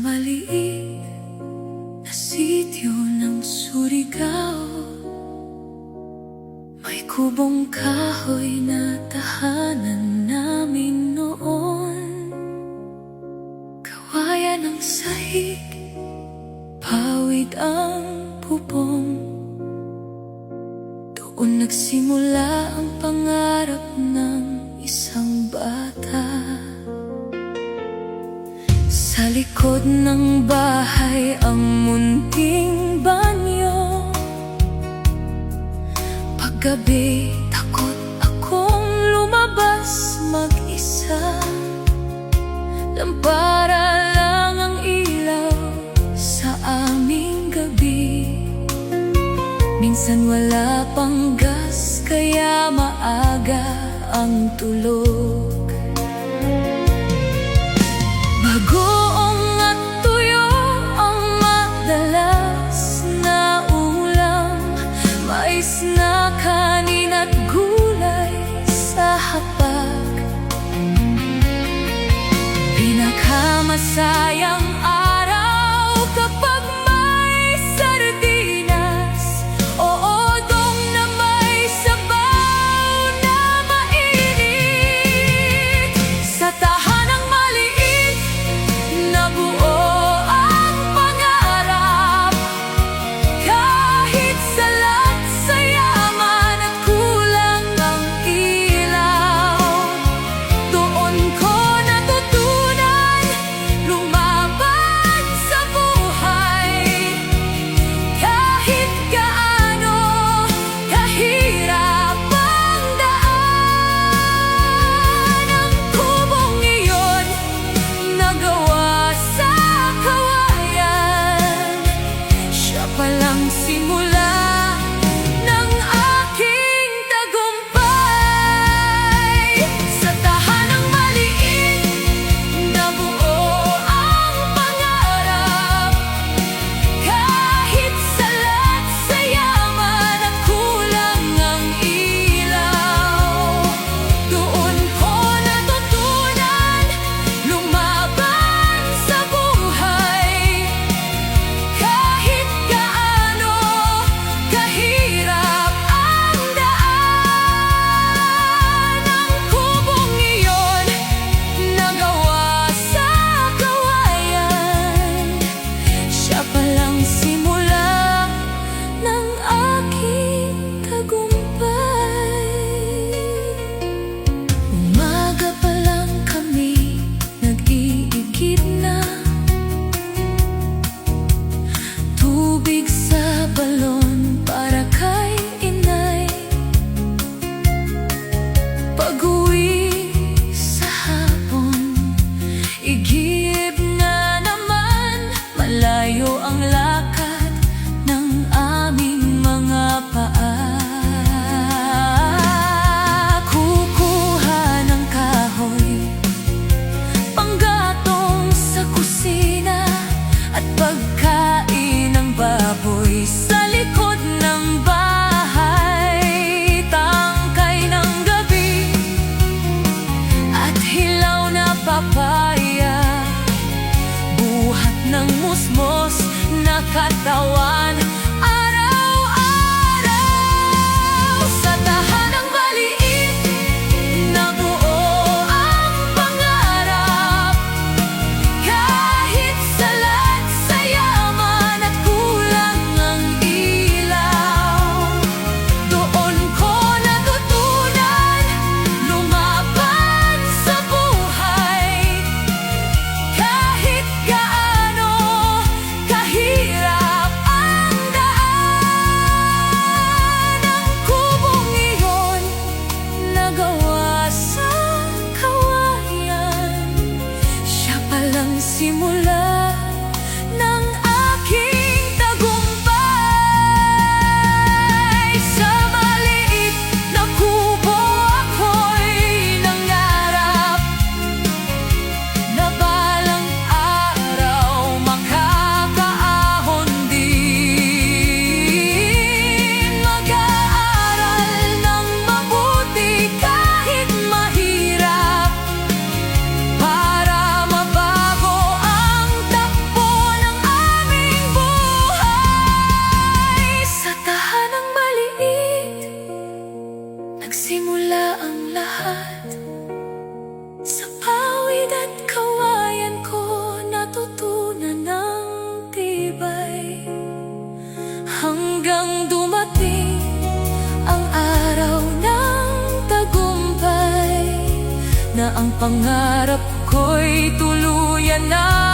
maliit na sityo ng Surigao, may kubong kahoy na tahanan namin noon. Kawayan ng sahig, pawid ang bubong. Doon nagsimula ang pangarap ng isang bata. Sa likod ng bahay ang munting banyo. Paggabi, takot akong lumabas mag-isa. Lampara lang ang ilaw sa aming gabi. Minsan wala pang gas, kaya maaga ang tulog. Bagoong at tuyo ang madalas na ulam. Mais na kanin at gulay sa hapag. Pinakamasayang araw kapag may sardinas o odong na may sabaw na mainit. Sa tahanang maliit na buo ang pangarap. Kahit salat sa yaman at kulang ang ilaw, doon ko natutunan lumaban sa buhay. Kahit gaano kahirap ang daan, ang kubong iyon nagawa sa kawayan. Siya palang simula ng aking tagumpay. Sa tahanang maliit na buo ang pangarap. Kahit salat sa yaman at kulang ang ilaw, doon ko natutunan lumaban sa buhay. Kahit gaano kahirap ang daan, ang kubong iyon nagawa sa kawayan. Siya palang simula ng aking tagumpay. Umaga pa lang kami nag-iigib na. Tubig sa balon para kay inay. Pag-uwi sa hapon, igib na naman. Malayo ang lakad ng aming mga paa. Kukuha ng kahoy, panggatong sa kusina, at pagkain ng baboy sa likod ng bahay. Tangkay ng gabi at hilaw na papaya, buhat ng musmos na katawan. Araw-araw sa tahanang maliit na buo ang pangarap. Kahit salat sa yaman at kulang ang ilaw, doon ko natutunan lumaban sa buhay. Kahit gaano kahirap ang daan, pangarap ko'y tuluyan na